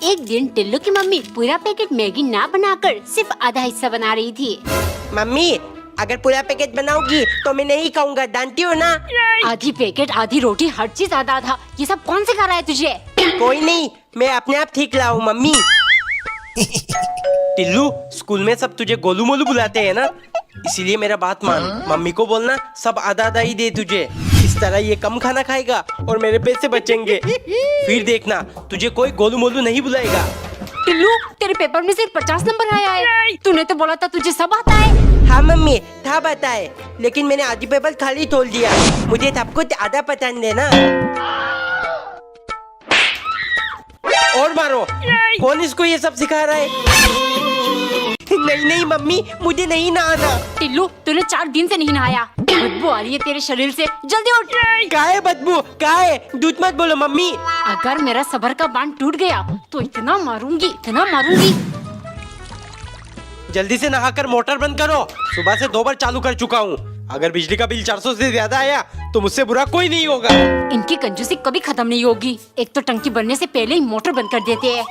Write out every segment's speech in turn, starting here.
एक दिन टिल्लू की मम्मी पूरा पैकेट मैगी ना बनाकर सिर्फ आधा हिस्सा बना रही थी। मम्मी अगर पूरा पैकेट बनाओगी तो मैं नहीं खाऊंगा, जानती हो ना। आधी पैकेट आधी रोटी हर चीज आधा आधा, ये सब कौन सिखा रहा है तुझे? कोई नहीं, मैं अपने आप ठीक लाऊं मम्मी। टिल्लू स्कूल में सब तुझे गोलू मोलू बुलाते हैं ना, इसीलिए मेरा बात मान, मम्मी को बोलना सब आधा आधा ही दे तुझे। इस तरह ये कम खाना खाएगा और मेरे पैसे बचेंगे। फिर देखना तुझे कोई गोलू मोलू नहीं बुलाएगा। टिल्लू तेरे पेपर में सिर्फ 50 नंबर आया है, तूने तो बोला था तुझे सब आता है। हाँ मम्मी था पता है, लेकिन मैंने आधी पेपर खाली तोड़ दिया। मुझे सब कुछ आधा पसंद है ना। और मारो, कौन इसको ये सब सिखा रहा है? नहीं नहीं मम्मी मुझे नहीं नहाना। टिल्लू तूने 4 दिन से नहीं नहाया, बदबू आ रही है तेरे शरीर से, जल्दी उठ। काहे बदबू काहे? दूध मत बोलो मम्मी। अगर मेरा सब्र का बांध टूट गया तो इतना मारूंगी इतना मारूंगी। जल्दी से नहाकर मोटर बंद करो, सुबह से 2 बार चालू कर चुका हूँ। अगर बिजली का बिल 400 से ज्यादा आया तो मुझसे बुरा कोई नहीं होगा। इनकी कंजूसी कभी खत्म नहीं होगी, एक तो टंकी भरने से पहले ही मोटर बंद कर देते हैं।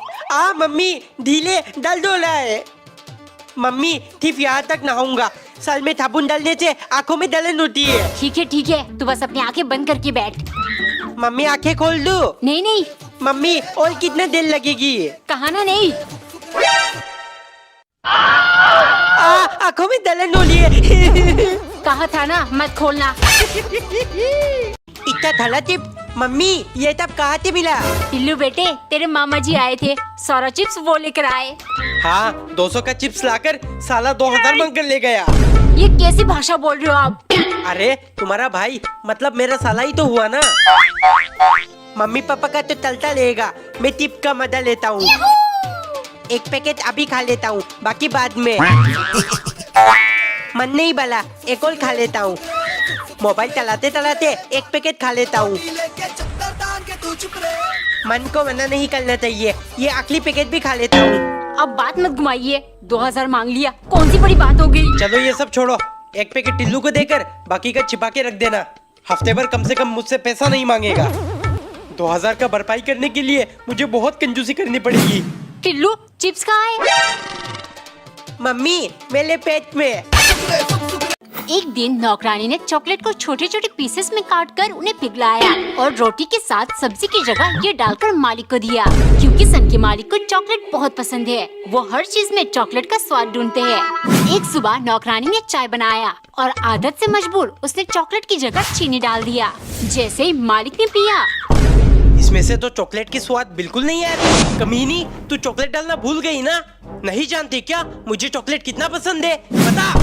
मम्मी ढीले डाल दो है। मम्मी सिर्फ यहाँ तक नहाऊंगा, साल में साबुन डालने से आँखों में जलन होती है। ठीक है तू बस अपनी आंखें बंद करके बैठ। मम्मी आंखें खोल दो। नहीं मम्मी और कितना देर लगेगी? कहा ना नहीं। आँखों में जलन हो रही है। कहा था ना मत खोलना। इतना थला टिप। मम्मी ये तब कहाँ से मिला? टिल्लू बेटे तेरे मामा जी आए थे, सारा चिप्स वो लेकर आए। हाँ 200 का चिप्स लाकर साला 2000 मांग कर ले गया। ये कैसी भाषा बोल रहे हो आप? अरे तुम्हारा भाई मतलब मेरा साला ही तो हुआ ना। मम्मी पापा का तो चलता रहेगा, मैं टिप का मजा लेता हूँ। एक पैकेट अभी खा लेता हूँ, बाकी बाद में। मन नहीं भला, एक और खा लेता हूँ। मोबाइल चलाते चलाते एक पैकेट खा लेता हूँ। मन को मना नहीं करना चाहिए, ये आखिरी पैकेट भी खा लेता हूँ। अब बात मत घुमाइए, 2000 मांग लिया, कौन सी बड़ी बात हो गई? चलो ये सब छोड़ो, एक पैकेट टिल्लू को देकर बाकी का छिपा के रख देना। हफ्ते भर कम से कम मुझसे पैसा नहीं मांगेगा। 2000 का भरपाई करने के लिए मुझे बहुत कंजूसी करनी पड़ेगी। टिल्लू चिप्स कहाँ है? मम्मी मेरे पेट में। एक दिन नौकरानी ने चॉकलेट को छोटे छोटे पीसेस में काटकर उन्हें पिघलाया और रोटी के साथ सब्जी की जगह ये डालकर मालिक को दिया, क्योंकि सन के मालिक को चॉकलेट बहुत पसंद है। वो हर चीज में चॉकलेट का स्वाद ढूंढते हैं। एक सुबह नौकरानी ने चाय बनाया और आदत से मजबूर उसने चॉकलेट की जगह चीनी डाल दिया। जैसे ही मालिक ने पिया, इसमें से तो चॉकलेट की स्वाद बिल्कुल नहीं आ रही। कमीनी तू चॉकलेट डालना भूल गई ना? नहीं जानती क्या मुझे चॉकलेट कितना पसंद है? बता।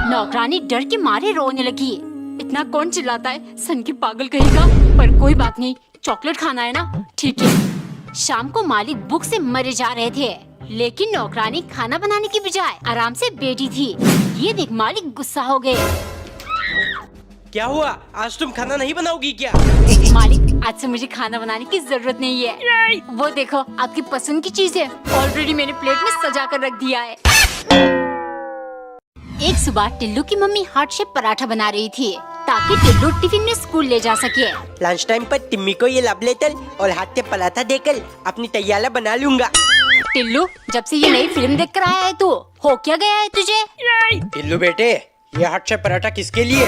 नौकरानी डर के मारे रोने लगी। इतना कौन चिल्लाता है, सन की पागल कहेगा। पर कोई बात नहीं, चॉकलेट खाना है ना, ठीक है। शाम को मालिक भूख से मरे जा रहे थे, लेकिन नौकरानी खाना बनाने की बजाय आराम से बैठी थी। ये देख मालिक गुस्सा हो गए। क्या हुआ, आज तुम खाना नहीं बनाओगी क्या? मालिक आज से मुझे खाना बनाने की जरूरत नहीं है। वो देखो आपकी पसंद की चीज है, ऑलरेडी मैंने प्लेट में सजा कर रख दिया है। एक सुबह टिल्लू की मम्मी हार्ट शेप पराठा बना रही थी ताकि टिल्लू टिफिन में स्कूल ले जा सके। लंच टाइम पर टिम्मी को ये लव लेटर और हाथ से पराठा देकर अपनी तैयारा बना लूंगा। टिल्लू जब से ये नई फिल्म देख कर आया है तू, हो क्या गया है तुझे? टिल्लू बेटे ये हाथ से पराठा किसके लिए?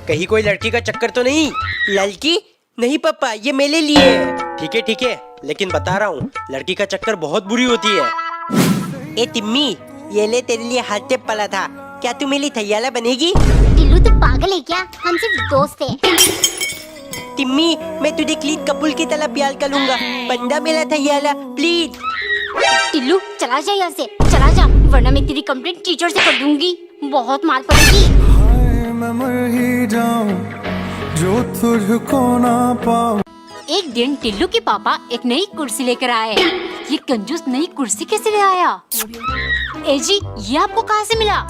कहीं कोई लड़की का चक्कर तो नहीं? लड़की नहीं पापा, ये मेरे लिए। ठीक है लेकिन बता रहा हूँ लड़की का चक्कर बहुत बुरी होती है। ए टिम्मी ये ले तेरे लिए हाथ से पराठा, क्या तू मेरी थैयाला बनेगी? टिल्लू तू पागल है क्या? हम सिर्फ दोस्त हैं। टिम्मी मैं तुझे क्लीन कपूर की तरह प्यार करूंगा, बंदा मेरा थैयाला प्लीज। टिल्लू चला जा यहाँ से, चला जा, वरना मैं तेरी कंप्लेंट टीचर से कर दूंगी, बहुत मार पड़ेगी। मैं मर ही जाऊं जो तुझको ना पाऊं। एक दिन टिल्लू के पापा एक नई कुर्सी लेकर आए। ये कंजूस नई कुर्सी कैसे ले आया? ए जी ये आपको कहाँ से मिला?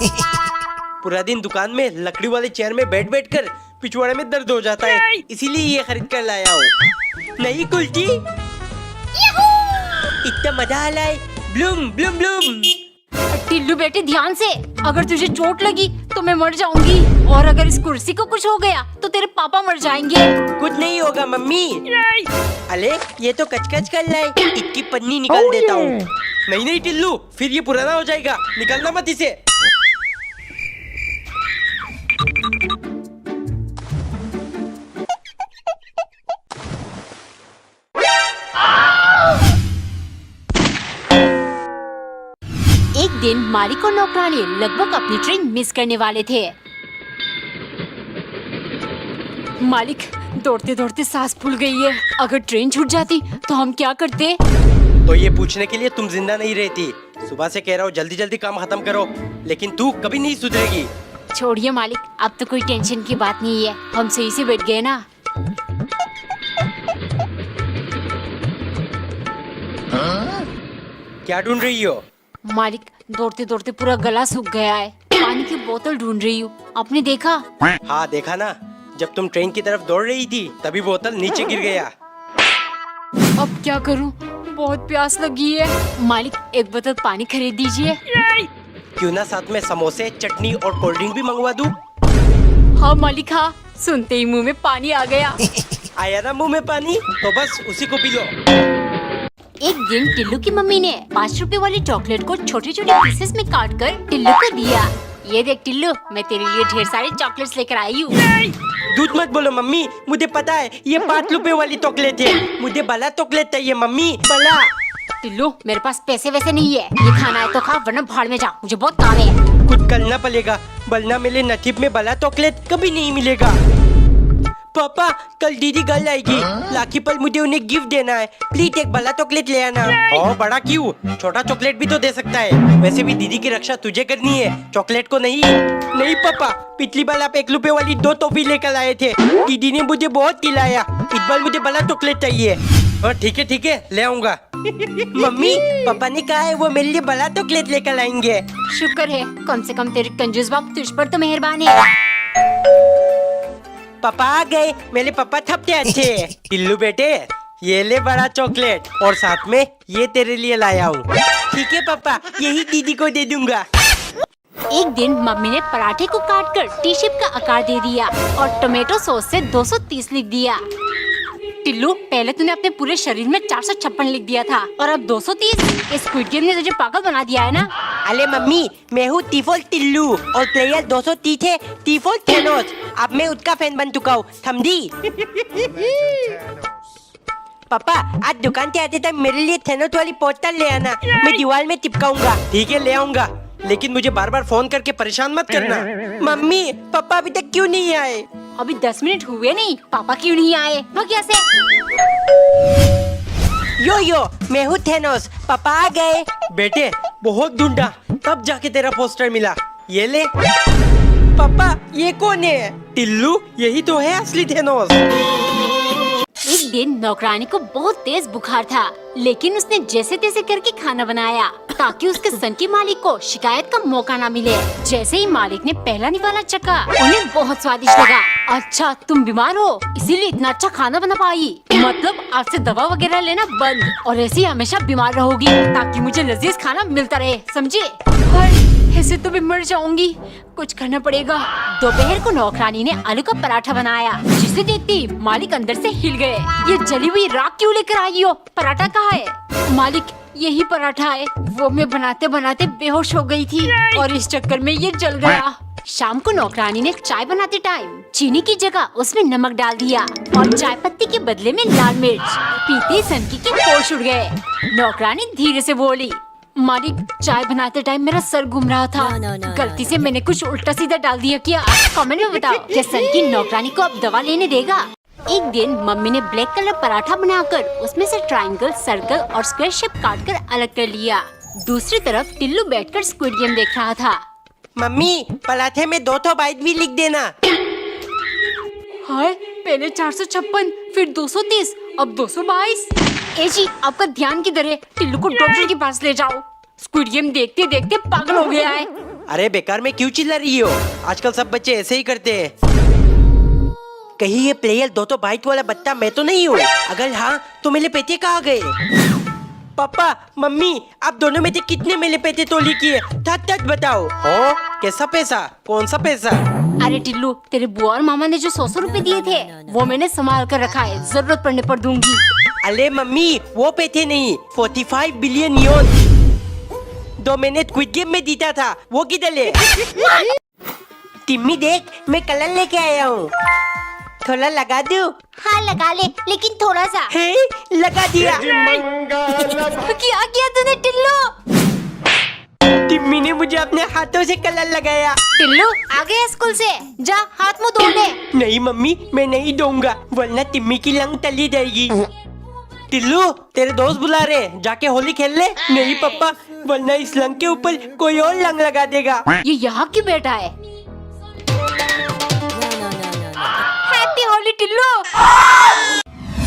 पूरा दिन दुकान में लकड़ी वाले चेयर में बैठ कर पिछवाड़े में दर्द हो जाता है, इसीलिए ये खरीद कर लाया हूँ। नई कुर्सी, इतना मजा आ रहा है। Bloom Bloom Bloom. टिल्लू बेटे ध्यान से, अगर तुझे चोट लगी तो मैं मर जाऊंगी। और अगर इस कुर्सी को कुछ हो गया तो तेरे पापा मर जाएंगे। कुछ नहीं होगा मम्मी। अरे ये तो कचकच कर रहा है, इसकी पन्नी निकाल देता हूँ। नहीं नहीं टिल्लू, फिर ये पुराना हो जाएगा, निकालना मत इसे। एक दिन मालिक और नौकरानी लगभग अपनी ट्रेन मिस करने वाले थे। मालिक, दौड़ते दौड़ते सांस फूल गई है। अगर ट्रेन छूट जाती तो हम क्या करते? तो ये पूछने के लिए तुम जिंदा नहीं रहती। सुबह से कह रहा हूँ जल्दी जल्दी काम खत्म करो, लेकिन तू कभी नहीं सुधरेगी। छोड़िए मालिक, अब तो कोई टेंशन की बात नहीं है, हम सही से बैठ गए ना। क्या ढूंढ रही हो? मालिक, दौड़ते दौड़ते पूरा गला सूख गया है, पानी की बोतल ढूंढ रही हूँ। आपने देखा? हाँ देखा ना, जब तुम ट्रेन की तरफ दौड़ रही थी तभी बोतल नीचे गिर गया। अब क्या करूँ? बहुत प्यास लगी है। मालिक, एक बोतल पानी खरीद दीजिए। क्यों ना साथ में समोसे, चटनी और कोल्ड ड्रिंक भी मंगवा दूं? हाँ मालिक, हाँ। सुनते ही मुंह में पानी आ गया। आया ना मुंह में पानी, तो बस उसी को पी लो। एक दिन टिल्लू की मम्मी ने 5 रुपए वाली चॉकलेट को छोटे छोटे पीसेस में काट कर टिल्लू को दिया। ये देख टिल्लू, मैं तेरे लिए ढेर सारी चॉकलेट्स लेकर आई हूँ। दूध मत बोलो मम्मी, मुझे पता है ये 5 रुपए वाली चॉकलेट है। मुझे बला चॉकलेट चाहिए मम्मी, बला। टिल्लू, मेरे पास पैसे वैसे नहीं है, ये खाना है तो खा वरना भाड़ में जा, मुझे बहुत काम है। कुछ करना पड़ेगा, वरना मेरे नसीब में बला चॉकलेट कभी नहीं मिलेगा। पापा, कल दीदी घर आएगी, लाखी पर मुझे उन्हें गिफ्ट देना है, प्लीज एक बड़ा चॉकलेट ले आना। और बड़ा क्यों, छोटा चॉकलेट भी तो दे सकता है। वैसे भी दीदी की रक्षा तुझे करनी है, चॉकलेट को नहीं। नहीं पापा, पिछली बार आप 1 रुपए वाली 2 टॉफी लेकर आए थे, दीदी ने मुझे बहुत खिलाया। इस बार मुझे बड़ा चॉकलेट चाहिए। और ठीक है, ले आऊंगा। मम्मी, पापा ने कहा है वो मेरे लिए बड़ा चॉकलेट लेकर आएंगे। शुक्र है, कम से कम तेरे कंजूस बाप तुझ पर तो मेहरबान है। पापा आ गए, मेरे पापा थपते अच्छे। टिल्लू बेटे, ये ले बड़ा चॉकलेट, और साथ में ये तेरे लिए लाया हूँ। ठीक है पापा, यही दीदी को दे दूंगा। एक दिन मम्मी ने पराठे को काटकर टी शेप का आकार दे दिया और टोमेटो सॉस से 230 लिख दिया। टिल्लू, पहले तूने अपने पूरे शरीर में 456 लिख दिया था और अब 230। इस स्क्विड गेम ने तुझे पागल बना दिया है ना? अरे मम्मी, मैं हूँ टिफोल टिल्लू और प्लेयर 230 है टिफोल थेनोस। अब मैं उसका फैन बन चुका हूँ, समझी? पापा, आज दुकान के आते टाइम मेरे लिए थेनोस वाली पोस्टर ले आना, मैं दीवार में चिपकाऊंगा। ठीक है, ले आऊंगा, लेकिन मुझे बार बार फोन करके परेशान मत करना। मम्मी, पापा अभी तक क्यों नहीं आए? अभी 10 मिनट हुए नहीं, पापा क्यों नहीं आए? भाग यहाँ से। यो, मैं हूँ थेनोस, पापा आ गए। बेटे, बहुत ढूंढा, तब जाके तेरा पोस्टर मिला। ये ले। पापा, ये कौन है? टिल्लू, यही तो है असली थेनोस। एक दिन नौकरानी को बहुत तेज बुखार था, लेकिन उसने जैसे तैसे करके खाना बनाया ताकि उसके सन के मालिक को शिकायत का मौका ना मिले। जैसे ही मालिक ने पहला निवाला चखा, उन्हें बहुत स्वादिष्ट लगा। अच्छा, तुम बीमार हो इसीलिए इतना अच्छा खाना बना पाई? मतलब आज से दवा वगैरह लेना बंद और ऐसे ही हमेशा बीमार रहोगी ताकि मुझे लजीज खाना मिलता रहे, समझे? ऐसे तो मैं मर जाऊंगी, कुछ करना पड़ेगा। दोपहर को नौकरानी ने आलू का पराठा बनाया, जिसे देखते ही मालिक अंदर से हिल गए। ये जली हुई राख क्यों लेकर आई हो? पराठा कहाँ है? मालिक, यही पराठा है, वो मैं बनाते बनाते बेहोश हो गई थी और इस चक्कर में ये जल गया। शाम को नौकरानी ने चाय बनाते टाइम चीनी की जगह उसमें नमक डाल दिया और चाय पत्ती के बदले में लाल मिर्च। पीते सनकी के होश उड़ गए। नौकरानी धीरे से बोली, मालिक, चाय बनाते टाइम मेरा सर घूम रहा था, गलती से मैंने कुछ उल्टा सीधा डाल दिया क्या? कमेंट में बताओ, क्या सनकी नौकरानी को अब दवा लेने देगा? एक दिन मम्मी ने ब्लैक कलर पराठा बनाकर उसमें से ट्रायंगल, सर्कल और स्क्वायर शेप काटकर अलग कर लिया। दूसरी तरफ टिल्लू बैठकर स्क्विड गेम देख रहा था। मम्मी, पराठे में 2 बाइट भी लिख देना। हाय, पहले 456, फिर 230, अब 222। ए जी, आपका ध्यान किधर है? टिल्लू को डॉक्टर के पास ले जाओ, स्क्विड गेम देखते देखते पागल हो गया है। अरे बेकार में क्यों चिल्ला रही हो? आजकल सब बच्चे ऐसे ही करते हैं। कहीं ये प्लेयर 2 बाइट वाला बच्चा मैं तो नहीं हूँ? अगर हाँ, तो मेरे पैसे कहाँ गए? पापा, मम्मी, आप दोनों में से कितने मेरे पैसे तोली किए? सच बताओ। हो, कैसा पैसा? कौन सा पैसा? अरे टिल्लू, तेरे बुआ और मामा ने जो 100 रुपए दिए थे वो मैंने संभाल कर रखा है, जरूरत पड़ने पर दूंगी। अरे मम्मी, वो पैसे नहीं, 45 बिलियन योन 2 महीने स्क्विड गेम में जीता था, वो किधर ले? टिम्मी देख, मैं कलर लेके आया हूँ, थोड़ा लगा दूँ? हाँ लगा ले, लेकिन थोड़ा सा। हे, लगा दिया। क्या किया तूने टिल्लू? टिम्मी ने मुझे अपने हाथों से कलर लगाया। टिल्लू आ गया स्कूल से, जा हाथ मुंह धो ले। नहीं मम्मी, मैं नहीं दूंगा, वरना टिम्मी की लंग तली जाएगी। टिल्लू, तेरे दोस्त बुला रहे, जाके होली खेल ले। नहीं पापा, वरना इस लंग के ऊपर कोई और लंग लगा देगा। ये यहाँ क्यों बैठा है? हैप्पी होली टिल्लू।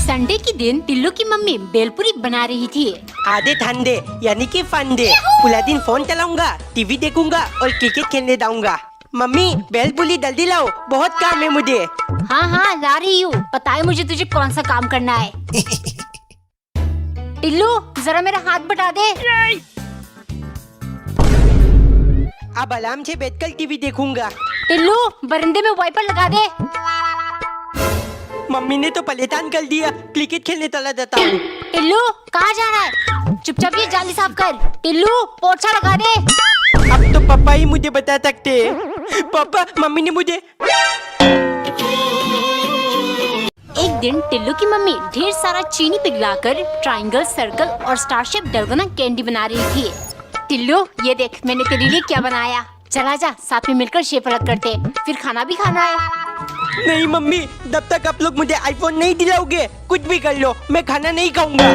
संडे के दिन टिल्लू की मम्मी बेलपुरी बना रही थी। आधे ठंडे यानी कि फंडे, पूरा दिन फोन चलाऊंगा, टीवी देखूंगा और क्रिकेट खेलने जाऊंगा। मम्मी, बेलपुरी जल्दी लाओ, बहुत काम है मुझे। हाँ हाँ ला रही हूँ, पता है मुझे तुझे कौन सा काम करना है। टिल्लू जरा मेरा हाथ बटा दे। अब आराम से बैठकर टीवी देखूंगा। टिल्लू बरंदे में वाइपर लगा दे। मम्मी ने तो परेशान कर दिया, क्रिकेट खेलने चला जाता हूँ। टिल्लू कहाँ जा रहा है? चुपचाप ये जाली साफ कर। टिल्लू पोछा लगा दे। अब तो पापा ही मुझे बता सकते हैं। पापा, मम्मी ने मुझे। एक दिन टिल्लू की मम्मी ढेर सारा चीनी पिघलाकर ट्रायंगल, सर्कल और स्टार शेप डलगोना कैंडी बना रही थी। टिल्लू ये देख, मैंने तेरे लिए क्या बनाया। चला जा, साथ में मिलकर शेप अलग करते, फिर खाना भी खाना है। नहीं मम्मी, जब तक आप लोग मुझे आईफोन नहीं दिलाओगे, कुछ भी कर लो, मैं खाना नहीं खाऊंगा।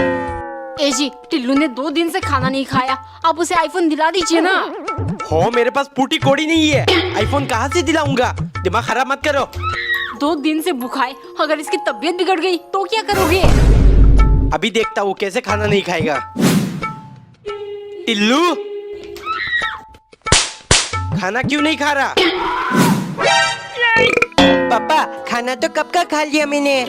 ए जी, टिल्लू ने 2 दिन से खाना नहीं खाया, आप उसे आईफोन दिला दीजिए ना। हो, मेरे पास फूटी कोड़ी नहीं है, आईफोन कहाँ से दिलाऊंगा? दिमाग खराब मत करो। 2 दिन से भूखा है, अगर इसकी तबीयत बिगड़ गई तो क्या करोगे? अभी देखता हूँ कैसे खाना नहीं खाएगा। टिल्लू, खाना क्यों नहीं खा रहा? पापा, खाना तो कब का खा लिया मैंने।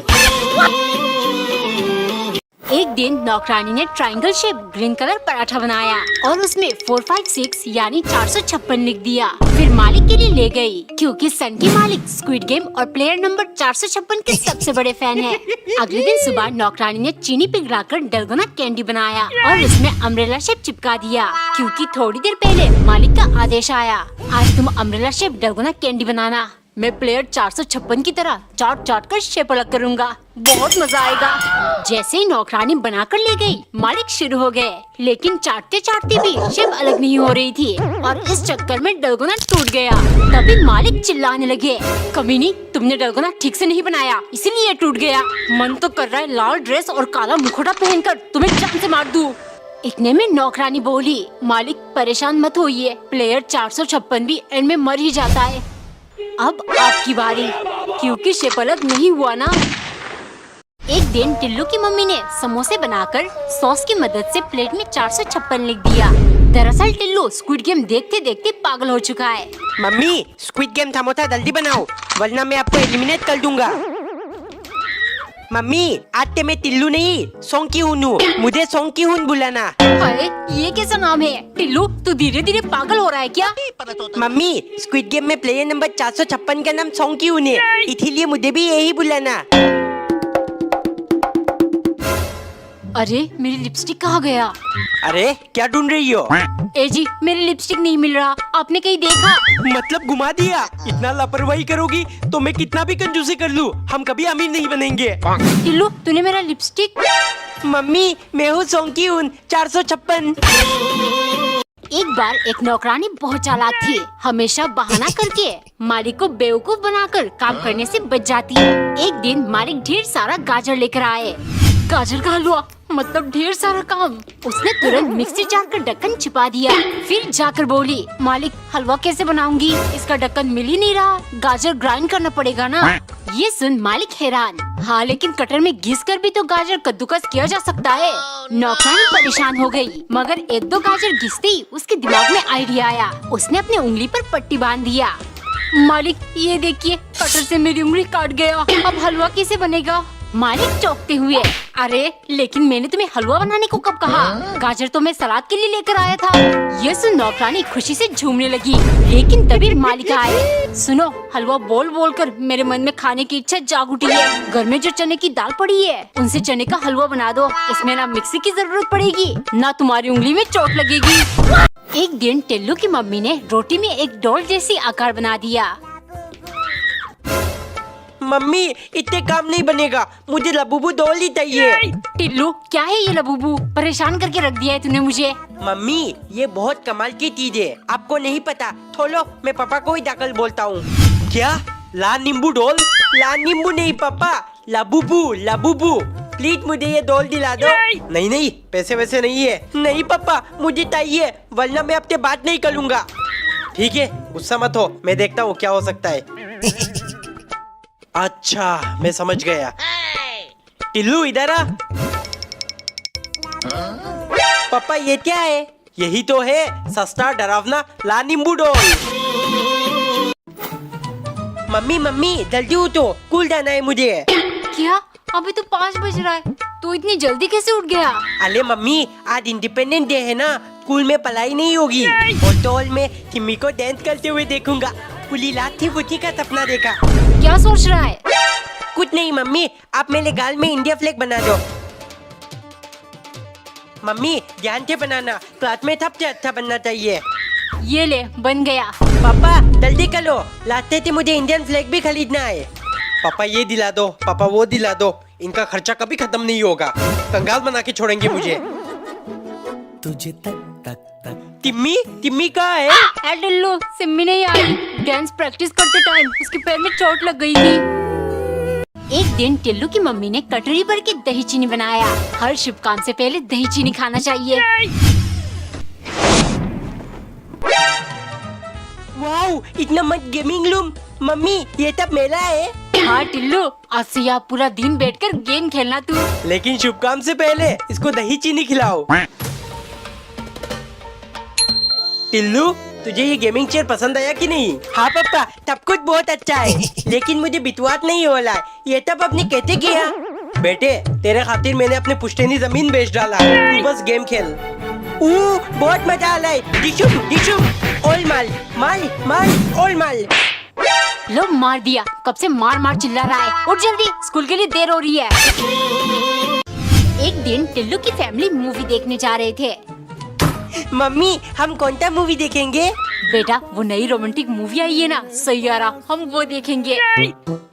एक दिन नौकरानी ने triangle shape green colour paratha बनाया और उसमें 456 यानी 456 लिख दिया। फिर मालिक के लिए ले गई, क्योंकि सन की मालिक स्क्विड गेम और प्लेयर नंबर 456 के सबसे बड़े फैन है। अगले दिन सुबह नौकरानी ने चीनी पिघलाकर डलगोना कैंडी बनाया और उसमें अम्ब्रेला शेप चिपका दिया, क्योंकि थोड़ी देर पहले मालिक का आदेश आया, आज तुम अम्ब्रेला शेप डलगोना कैंडी बनाना। मैं प्लेयर 456 की तरह चाट चाट कर शेप अलग करूंगा, बहुत मजा आएगा। जैसे ही नौकरानी बनाकर ले गई, मालिक शुरू हो गए, लेकिन चाटते चाटते भी शेप अलग नहीं हो रही थी और इस चक्कर में डलगोना टूट गया। तभी मालिक चिल्लाने लगे, कमीनी, तुमने डलगोना ठीक से नहीं बनाया, इसीलिए टूट गया। मन तो कर रहा है लाल ड्रेस और काला मुखौटा पहनकर तुम्हें जान से मार दूं। इतने में नौकरानी बोली, मालिक परेशान मत होइए, प्लेयर 456 भी एंड में मर ही जाता है। अब आपकी बारी, क्योंकि शेप अलग नहीं हुआ ना। एक दिन टिल्लू की मम्मी ने समोसे बनाकर सॉस की मदद से प्लेट में 456 लिख दिया। दरअसल टिल्लू स्क्विड गेम देखते देखते पागल हो चुका है। मम्मी, स्क्विड गेम समोसा जल्दी बनाओ, वरना मैं आपको एलिमिनेट कर दूंगा। मम्मी, आज ते मैं टिल्लू नहीं, सोंग की हून हूँ, मुझे सोंग की हून बुलाना। अरे ये कैसा नाम है? टिल्लू तू धीरे धीरे पागल हो रहा है क्या? मम्मी, स्क्विड गेम में प्लेयर नंबर 456 का नाम सोंग की हून है, इसीलिए मुझे भी यही बुलाना। अरे मेरी लिपस्टिक कहाँ गया? अरे क्या ढूंढ रही हो? ए जी, मेरी लिपस्टिक नहीं मिल रहा, आपने कहीं देखा? मतलब घुमा दिया? इतना लापरवाही करोगी तो मैं कितना भी कंजूसी कर लूं, हम कभी अमीर नहीं बनेंगे। टिल्लू तूने मेरा लिपस्टिक। मम्मी, मैं हूँ सोंग की हून 456। एक बार एक नौकरानी बहुत चालाक थी, हमेशा बहाना करके मालिक को बेवकूफ बनाकर काम करने से बच जाती। एक दिन मालिक ढेर सारा गाजर लेकर आए। गाजर का हलवा मतलब ढेर सारा काम। उसने तुरंत मिक्सी जार का ढक्कन छिपा दिया, फिर जाकर बोली, मालिक हलवा कैसे बनाऊंगी, इसका ढक्कन मिल ही नहीं रहा, गाजर ग्राइंड करना पड़ेगा ना। ये सुन मालिक हैरान, हाँ लेकिन कटर में घिस कर भी तो गाजर कद्दूकस किया जा सकता है। नौकरानी परेशान हो गई, मगर 1-2 गाजर घिसते ही उसके दिमाग में आइडिया आया। उसने अपनी उंगली पर पट्टी बांध दिया। मालिक ये देखिए, कटर से मेरी उंगली काट गया, अब हलवा कैसे बनेगा? मालिक चौंकते हुए, अरे लेकिन मैंने तुम्हें हलवा बनाने को कब कहा? गाजर तो मैं सलाद के लिए लेकर आया था। ये सुन नौकरानी खुशी से झूमने लगी, लेकिन तभी मालिक आए। सुनो, हलवा बोल बोल कर मेरे मन में खाने की इच्छा जाग उठी है। घर में जो चने की दाल पड़ी है, उनसे चने का हलवा बना दो। इसमें ना मिक्सी की जरूरत पड़ेगी, ना तुम्हारी उंगली में चोट लगेगी। एक दिन टिल्लू की मम्मी ने रोटी में एक डॉल जैसी आकार बना दिया। मम्मी, इतने काम नहीं बनेगा, मुझे लबूबू डॉल ही चाहिए। टिल्लू, क्या है ये लबूबू? परेशान करके रख दिया है तूने मुझे। मम्मी, ये बहुत कमाल की चीज है, आपको नहीं पता। थोलो, मैं पापा को ही दाखिल बोलता हूँ। क्या? लाल नींबू डॉल? लाल नींबू नहीं पापा, लबूबू लबूबू। प्लीज मुझे ये डॉल दिला दो। नहीं नहीं, पैसे वैसे नहीं है। नहीं पापा, मुझे चाहिए, वरना मैं आपसे बात नहीं करूँगा। ठीक है, गुस्सा मत हो, मैं देखता हूँ क्या हो सकता है। अच्छा, मैं समझ गया। टिल्लू इधर आ। पापा, ये क्या है? यही तो है सस्ता डरावना लाल नींबू डॉल। मम्मी मम्मी, जल्दी उठो, स्कूल जाना है मुझे। क्या? अभी तो 5 बज रहा है, तू इतनी जल्दी कैसे उठ गया? अरे मम्मी, आज इंडिपेंडेंस डे है ना, स्कूल में पढ़ाई नहीं होगी। और डॉल में टिम्मी को डांस करते हुए देखूंगा। खुली लात थी, बुद्धि का सपना देखा। क्या सोच रहा है? कुछ नहीं मम्मी, आप मेरे गाल में इंडिया फ्लैग बना दो। मम्मी, ध्यान से बनाना, क्लास में सबसे अच्छा बनना चाहिए। ये ले, बन गया। पापा जल्दी करो, लाते थे मुझे इंडियन फ्लैग भी खरीदना है। पापा ये दिला दो, पापा वो दिला दो, इनका खर्चा कभी खत्म नहीं होगा, कंगाल बना के छोड़ेंगे मुझे। तुझे तक तक तक टिम्मी, टिम्मी कहाँ है? टिल्लू, सिम्मी नहीं आई। डांस प्रैक्टिस करते टाइम उसके पैर में चोट लग गई थी। एक दिन टिल्लू की मम्मी ने कटोरी भर के दही चीनी बनाया। हर शुभ काम से पहले दही चीनी खाना चाहिए। वाओ, इतना मत गेमिंग रूम। मम्मी, ये सब मेला है। हाँ टिल्लू, आज से यहाँ पूरा दिन बैठकर गेम खेलना तू। लेकिन शुभ काम से पहले इसको दही चीनी खिलाओ। टिल्लू, तुझे ये गेमिंग चेयर पसंद आया कि नहीं? हाँ पापा, सब कुछ बहुत अच्छा है, लेकिन मुझे विश्वास नहीं हो रहा है, ये तब आपने कैसे किया? बेटे, तेरे खातिर मैंने अपने पुश्तैनी जमीन बेच डाला, तू बस गेम खेल। बहुत मजा आ रहा है। डिशुम डिशुम, ऑल माल माल माल, ऑल माल। लो, मार दिया। कब से मार मार चिल्ला रहा है। उठ जल्दी, स्कूल के लिए देर हो रही है। एक दिन टिल्लू की फैमिली मूवी देखने जा रहे थे। मम्मी, हम कौन सा मूवी देखेंगे? बेटा, वो नई रोमांटिक मूवी आई है ना, सैयारा, हम वो देखेंगे।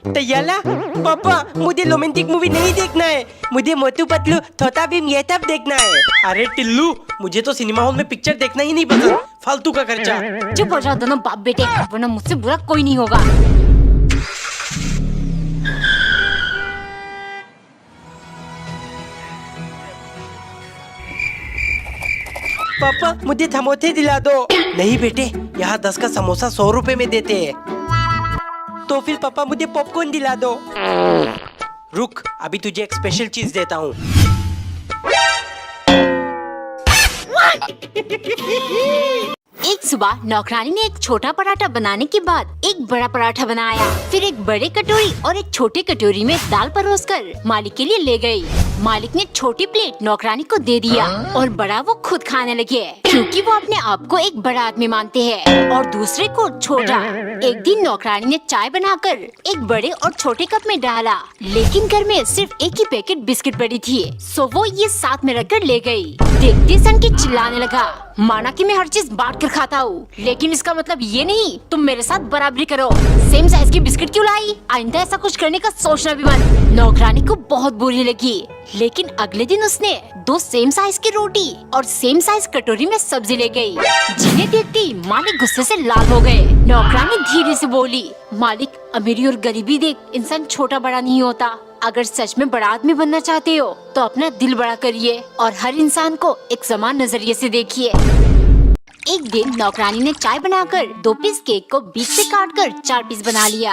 तैयारा? पापा, मुझे रोमांटिक मूवी नहीं देखना है, मुझे मोटू पतलू, छोटा भीम ये सब देखना है। अरे टिल्लू, मुझे तो सिनेमा हॉल में पिक्चर देखना ही नहीं पसंद, फालतू का खर्चा। चुप हो जाओ दोनों बाप बेटे, वरना मुझसे बुरा कोई नहीं होगा। पापा, मुझे समोसे दिला दो। नहीं बेटे, यहाँ 10 का समोसा 100 रुपए में देते हैं। तो फिर पापा मुझे पॉपकॉर्न दिला दो। रुक, अभी तुझे एक स्पेशल चीज देता हूँ। एक सुबह नौकरानी ने एक छोटा पराठा बनाने के बाद एक बड़ा पराठा बनाया। फिर एक बड़े कटोरी और एक छोटे कटोरी में दाल परोसकर मालिक के लिए ले गई। मालिक ने छोटी प्लेट नौकरानी को दे दिया और बड़ा वो खुद खाने लगे, क्योंकि वो अपने आप को एक बड़ा आदमी मानते हैं और दूसरे को छोटा। एक दिन नौकरानी ने चाय बनाकर एक बड़े और छोटे कप में डाला, लेकिन घर में सिर्फ एक ही पैकेट बिस्किट पड़ी थी, सो वो ये साथ में रखकर ले गई। देखते सन की चिल्लाने लगा, माना कि मैं हर चीज बांट कर खाता हूँ, लेकिन इसका मतलब ये नहीं तुम मेरे साथ बराबरी करो। सेम साइज की बिस्किट क्यों लाई? आइंदा ऐसा कुछ करने का सोचना भी मत। नौकरानी को बहुत बुरी लगी, लेकिन अगले दिन उसने 2 सेम साइज की रोटी और सेम साइज कटोरी में सब्जी ले गई, जिन्हें देखते ही मालिक गुस्से से लाल हो गए। नौकरानी धीरे से बोली, मालिक, अमीरी और गरीबी देख इंसान छोटा बड़ा नहीं होता। अगर सच में बड़ा आदमी बनना चाहते हो तो अपना दिल बड़ा करिए और हर इंसान को एक समान नजरिए से देखिए। एक दिन नौकरानी ने चाय बनाकर 2 पीस केक को बीच से काटकर 4 पीस बना लिया।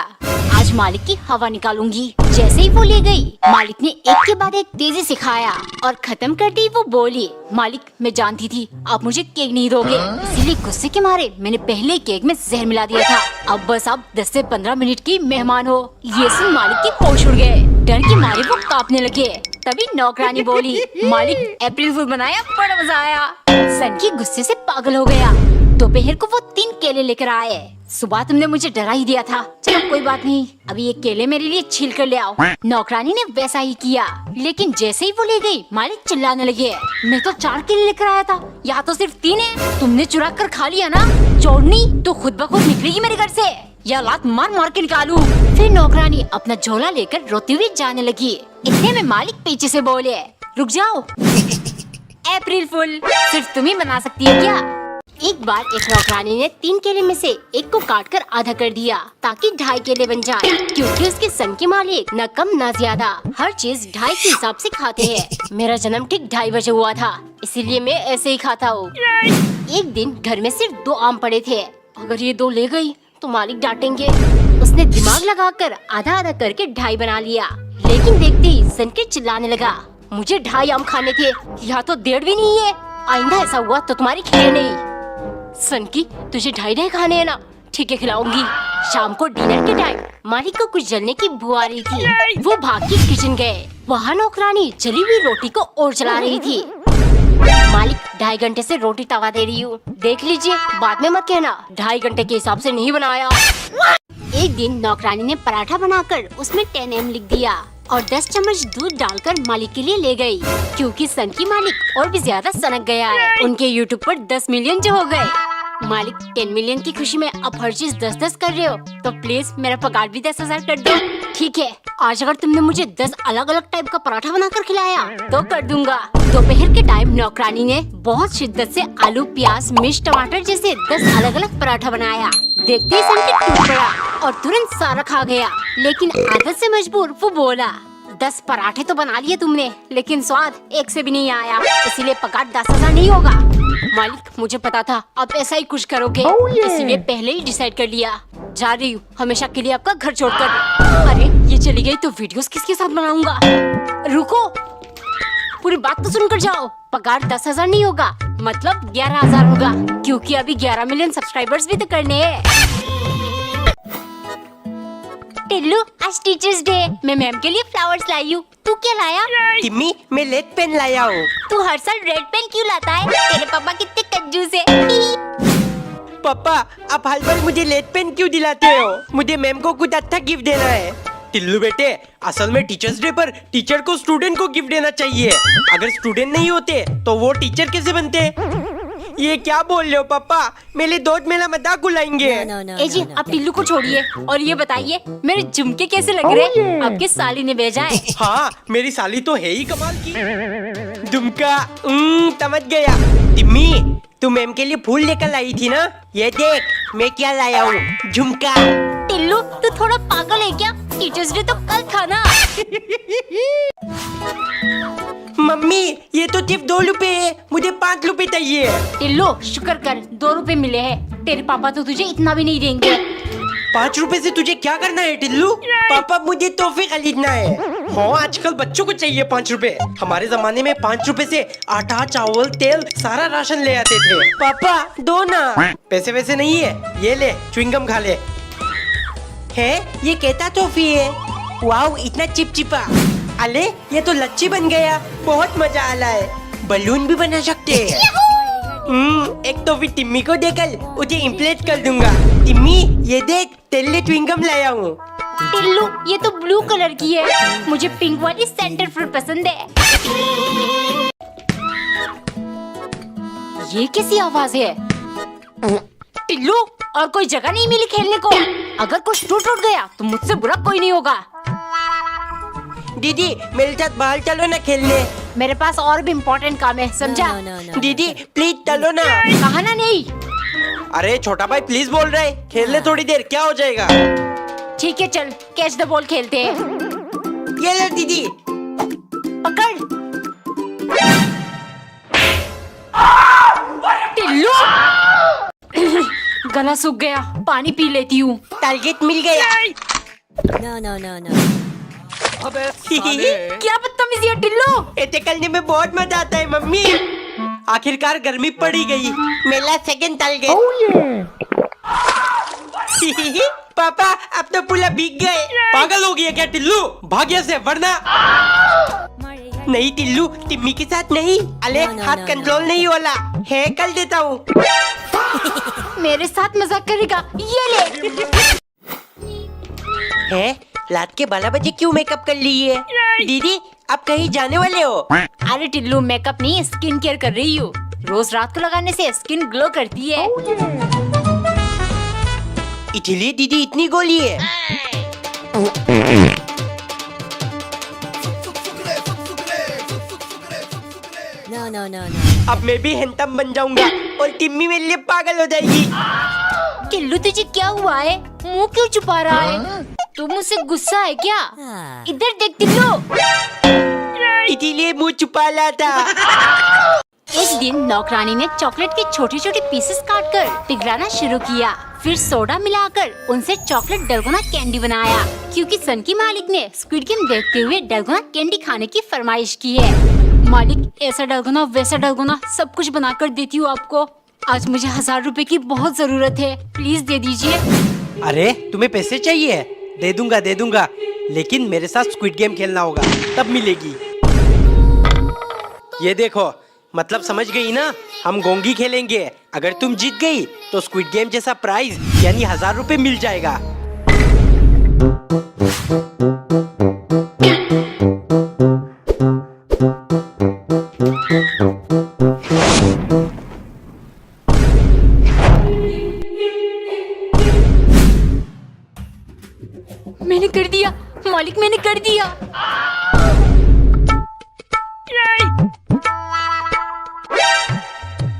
आज मालिक की हवा निकालूंगी। जैसे ही वो ले गई, मालिक ने एक के बाद एक तेजी से खाया और खत्म करते ही वो बोली, मालिक, मैं जानती थी आप मुझे केक नहीं दोगे, इसीलिए गुस्से के मारे मैंने पहले केक में जहर मिला दिया था। अब बस आप 10 से 15 मिनट की मेहमान हो। ये सुन मालिक के होश उड़ गए। डर के मारे वो कांपने लगे। तभी नौकरानी बोली, मालिक अप्रैल फूल बनाया, बड़ा मजा आया। सनकी गुस्से से पागल हो गया। दोपहर को वो 3 केले लेकर आए। सुबह तुमने मुझे डरा ही दिया था। चलो कोई बात नहीं, अभी ये केले मेरे लिए छील कर ले आओ। नौकरानी ने वैसा ही किया, लेकिन जैसे ही वो ले गई, मालिक चिल्लाने लगे, मैं तो 4 केले लेकर आया था, यहाँ तो सिर्फ 3 है। तुमने चुरा कर खा लिया ना। चोरनी तो खुद ब खुद निकलेगी मेरे घर से, या लात मार मार के निकालू। फिर नौकरानी अपना झोला लेकर रोती हुई जाने लगी। इतने में मालिक पीछे से बोले, रुक जाओ, अप्रैल फूल सिर्फ तुम ही बना सकती है क्या? एक बार एक नौकरानी ने 3 केले में से एक को काटकर आधा कर दिया, ताकि 2.5 केले बन जाए, क्योंकि उसके सन के मालिक न कम न ज्यादा हर चीज 2.5 के हिसाब से खाते हैं। मेरा जन्म ठीक 2:30 बजे हुआ था, इसीलिए मैं ऐसे ही खाता हूँ। एक दिन घर में सिर्फ 2 आम पड़े थे। अगर ये 2 ले गई तो मालिक डांटेंगे। उसने दिमाग लगाकर आधा आधा करके 2.5 बना लिया, लेकिन देखते ही सन के चिल्लाने लगा, मुझे 2.5 आम खाने थे, यहाँ तो 1.5 भी नहीं है। आइंदा ऐसा हुआ तो तुम्हारी खैर नहीं। सन की, तुझे 2.5 खाने हैं ना? ठीक है, खिलाऊंगी। शाम को डिनर के टाइम मालिक को कुछ जलने की बू आ रही थी। वो भाग के किचन गए। वहाँ नौकरानी जली हुई रोटी को और जला रही थी। मालिक, 2.5 घंटे से रोटी तवा दे रही हूँ, देख लीजिए, बाद में मत कहना 2.5 घंटे के हिसाब से नहीं बनाया। एक दिन नौकरानी ने पराठा बनाकर उसमें 10 m लिख दिया और 10 चम्मच दूध डालकर मालिक के लिए ले गई, क्योंकि सन की मालिक और भी ज्यादा सनक गया है। उनके यूट्यूब पर 10 मिलियन जो हो गए। मालिक, 10 मिलियन की खुशी में अब हर चीज 10-10 कर रहे हो, तो प्लीज मेरा पगार भी 10,000 कर दो। ठीक है, आज अगर तुमने मुझे 10 अलग अलग टाइप का पराठा बनाकर खिलाया तो कर दूंगा। दोपहर के टाइम नौकरानी ने बहुत शिद्दत से आलू, प्याज, मिर्च, टमाटर जैसे 10 अलग अलग पराठा बनाया। देखते ही सन के टूट पड़ा और तुरंत सारा खा गया। लेकिन आदत से मजबूर वो बोला, 10 पराठे तो बना लिए तुमने, लेकिन स्वाद एक से भी नहीं आया, इसीलिए पगार 10,000 नहीं होगा। मालिक, मुझे पता था आप ऐसा ही कुछ करोगे, इसीलिए पहले ही डिसाइड कर लिया। जा रही हूँ हमेशा के लिए आपका घर छोड़कर। अरे ये चली गई तो वीडियोस किसके साथ बनाऊंगा? रुको, पूरी बात तो सुनकर जाओ। पगार 10,000 नहीं होगा, मतलब 11,000 होगा, क्योंकि अभी 11 मिलियन सब्सक्राइबर्स भी तो करने हैं। टिल्लू, आज टीचर्स डे, मैं मैम के लिए फ्लावर्स लाई हूँ। तू क्या लाया? टिम्मी, मैं लेड पेन लाया हूँ। तू हर साल रेड पेन क्यों लाता है? तेरे पापा कितने कंजूस है। पापा, आप हर बार मुझे लेड पेन क्यों दिलाते हो? मुझे मैम को कुछ अच्छा गिफ्ट देना है। टिल्लू बेटे, असल में टीचर्स डे पर टीचर को स्टूडेंट को गिफ्ट देना चाहिए। अगर स्टूडेंट नहीं होते तो वो टीचर कैसे बनते? ये क्या बोल रहे हो पापा? मेरे दोस्त मेरा मजाक उड़ाएंगे। ए जी, आप टिल्लू को छोड़िए और ये बताइए मेरे झुमके कैसे लग रहे? आपके साली ने भेजा है। हाँ, मेरी साली तो है ही कमाल की। झुमका समझ गया। टिम्मी, तू मैम के लिए फूल लेकर लाई थी ना? ये देख मैं क्या लाया हूँ, झुमका। टिल्लू, तू थोड़ा पागल है क्या? टीचर्स डे तो कल था ना। मम्मी, ये तो सिर्फ 2 रुपए है, मुझे 5 रुपए चाहिए। टिल्लू, शुक्र कर 2 रुपए मिले हैं। तेरे पापा तो तुझे इतना भी नहीं देंगे। 5 रुपए से तुझे क्या करना है टिल्लू? पापा, मुझे तोहफे खरीदना है। हाँ, आजकल बच्चों को चाहिए 5 रुपए। हमारे जमाने में 5 रुपए से आटा, चावल, तेल सारा राशन ले आते थे। पापा, दो ना। पैसे वैसे नहीं है, ये ले च्युइंगम खा ले। है, ये कहता टॉफी है। वाओ, इतना चिपचिपा। अले, ये तो लच्छी बन गया, बहुत मजा आ रहा है। बलून भी बना सकते हैं। एक तो फिर टिम्मी को देकर उसे इम्प्रेस कर दूंगा। टिम्मी, ये देख, तेरे लिए च्युइंगम लाया हूँ। टिल्लू, ये तो ब्लू कलर की है, मुझे पिंक वाली सेंटर फ्रूट पसंद है। ये कैसी आवाज है? टिल्लू, और कोई जगह नहीं मिली खेलने को? अगर कुछ टूट गया तो मुझसे बुरा कोई नहीं होगा। दीदी, मेरे साथ बाहर चलो ना खेलने। मेरे पास और भी इम्पोर्टेंट काम है, समझा? दीदी प्लीज चलो ना। कहा ना नहीं। अरे छोटा भाई प्लीज बोल रहा है, खेल ले थोड़ी देर, क्या हो जाएगा? ठीक है, चल कैच द बॉल खेलते हैं। ये ले दीदी। पकड़। टिल्लू, गला सूख गया, पानी पी लेती हूँ। टारगेट मिल गया। अबे क्या बदतमीजी है टिल्लू। ऐसे करने में बहुत मजा आता है मम्मी। आखिरकार गर्मी पड़ी गई, मेरा सेकंड टारगेट। पापा अब तो पुला भीग गए। पागल हो गया क्या टिल्लू? भाग यहाँ से वरना। नहीं टिल्लू, टिम्मी के साथ नहीं। अले हाथ कंट्रोल नहीं वाला है, कल देता हूँ। मेरे साथ मजाक करेगा? ये ले। है रात के 12 बजे क्यों मेकअप कर ली है? दीदी आप कहीं जाने वाले हो? अरे टिल्लू, मेकअप नहीं, स्किन केयर कर रही हूँ। रोज रात को लगाने से स्किन ग्लो करती है। इसलिए दीदी इतनी गोली है। No. अब मैं भी हैंडसम बन जाऊंगा और टिम्मी मेरे लिए पागल हो जाएगी। टिल्लू तुझे क्या हुआ है? मुंह क्यों छुपा रहा है? तू मुझसे गुस्सा है क्या? इधर देख टिल्लू। इसीलिए मुंह छुपा ला था। एक दिन नौकरानी ने चॉकलेट के छोटे छोटे पीसेस काटकर पिघलाना शुरू किया। फिर सोडा मिलाकर उनसे चॉकलेट डलगोना कैंडी बनाया, क्योंकि सन की मालिक ने स्क्विड गेम देखते हुए डलगोना कैंडी खाने की फरमाइश की है। मालिक, ऐसा डलगोना वैसा डलगोना सब कुछ बनाकर देती हूँ आपको। आज मुझे 1000 रुपए की बहुत जरूरत है, प्लीज दे दीजिए। अरे तुम्हें पैसे चाहिए? दे दूंगा, लेकिन मेरे साथ स्क्विड गेम खेलना होगा, तब मिलेगी। ये देखो, मतलब समझ गई ना? हम गोंगी खेलेंगे। अगर तुम जीत गई तो स्क्विड गेम जैसा प्राइज यानी 1000 रुपए मिल जाएगा। मैंने कर दिया मालिक, मैंने कर दिया।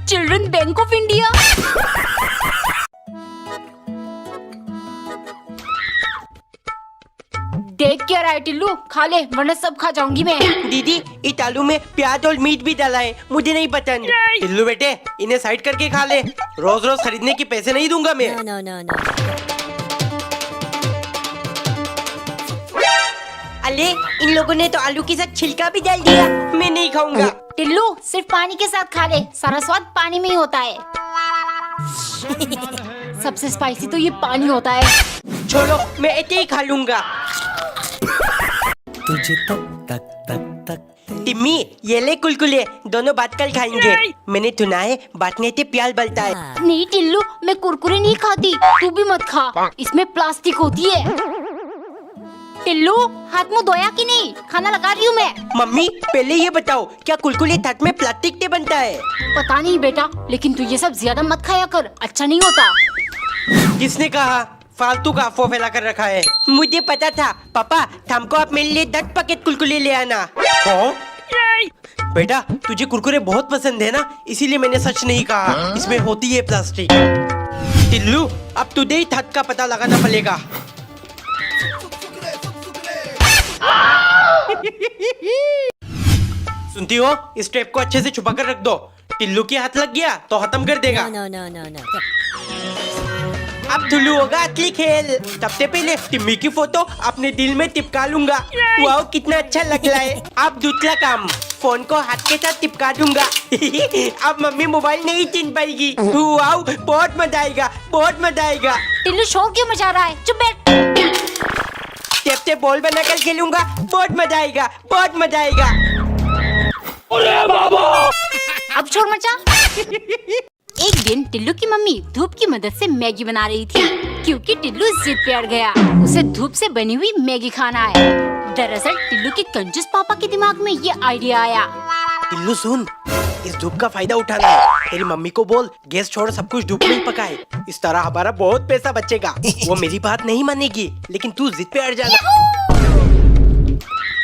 Children bank of India. देख क्या रहा है टिल्लू? खा ले वरना सब खा जाऊंगी मैं। दीदी इस आलू में प्याज और मीट भी डाला है, मुझे नहीं पसंद। टिल्लू बेटे, इन्हें साइड करके खा ले। रोज रोज खरीदने के पैसे नहीं दूंगा मैं। No. अले इन लोगों ने तो आलू के साथ छिलका भी डाल दिया। मैं नहीं खाऊंगा। टिल्लू सिर्फ पानी के साथ खा ले, सारा स्वाद पानी में ही होता है। सबसे स्पाइसी तो ये पानी होता है। छोड़ो, मैं ऐसे ही खा लूंगा। तुझे तक टिम्मी ये ले कुलकुले, दोनों बात कल खाएंगे। मैंने सुना है बांटने से प्यार बढ़ता है। नहीं टिल्लू, मैं कुरकुरे नहीं खाती, तू भी मत खा, इसमें प्लास्टिक होती है। टिल्लू हाथ मुंह धोया कि नहीं? खाना लगा रही हूँ मैं। मम्मी पहले ये बताओ, क्या कुलकुले तट में प्लास्टिक से बनता है? पता नहीं बेटा, लेकिन तू ये सब ज्यादा मत खाया कर, अच्छा नहीं होता। किसने कहा? फालतू का अफवाह फैला कर रखा है। मुझे पता था। पापा हमको आप मेरे लिए 10 पैकेट कुलकुले ले आना। बेटा तुझे कुरकुरे बहुत पसंद है ना, इसीलिए मैंने सच नहीं कहा, इसमें होती है प्लास्टिक। टिल्लू अब तुझे ही थक का पता लगाना पड़ेगा। सुनती हो? इस टेप को अच्छे से छुपा कर रख दो। टिल्लू के हाथ लग गया तो खत्म कर देगा। No. अब धुलू होगा असली खेल। सबसे पहले टिम्मी की फोटो अपने दिल में चिपका लूंगा। वाओ कितना अच्छा लग रहा है। अब दूसरा काम, फोन को हाथ के साथ चिपका दूंगा। अब मम्मी मोबाइल नहीं छीन पाएगी। वाओ बहुत मजा आएगा। टिल्लू शोर क्यों मचा रहा है? चुप बैठ। टेप से बॉल बनाकर खेलूंगा, बहुत मजा आएगा। अब शोर मचा। एक दिन टिल्लू की मम्मी धूप की मदद से मैगी बना रही थी, क्योंकि टिल्लू जिद पे अड़ गया, उसे धूप से बनी हुई मैगी खाना है। दरअसल टिल्लू के कंजूस पापा के दिमाग में ये आइडिया आया। टिल्लू सुन, इस धूप का फायदा उठाना है। तेरी मम्मी को बोल गैस छोड़ सब कुछ धूप में ही पकाए, इस तरह हमारा बहुत पैसा बचेगा। वो मेरी बात नहीं मानेगी, लेकिन तू जिद पे अड़ जाना।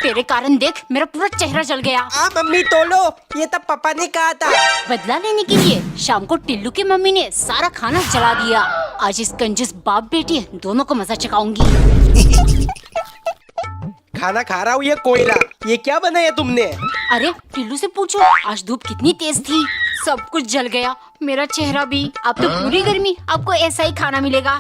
तेरे कारण देख मेरा पूरा चेहरा जल गया। मम्मी तोलो, ये तब पापा ने कहा था। बदला लेने के लिए शाम को टिल्लू की मम्मी ने सारा खाना जला दिया। आज इस कंजूस बाप बेटी दोनों को मजा चखाऊंगी। खाना खा रहा हूँ ये कोयला, ये क्या बनाया तुमने? अरे टिल्लू से पूछो आज धूप कितनी तेज थी। सब कुछ जल गया, मेरा चेहरा भी। अब तो पूरी गर्मी आपको ऐसा ही खाना मिलेगा।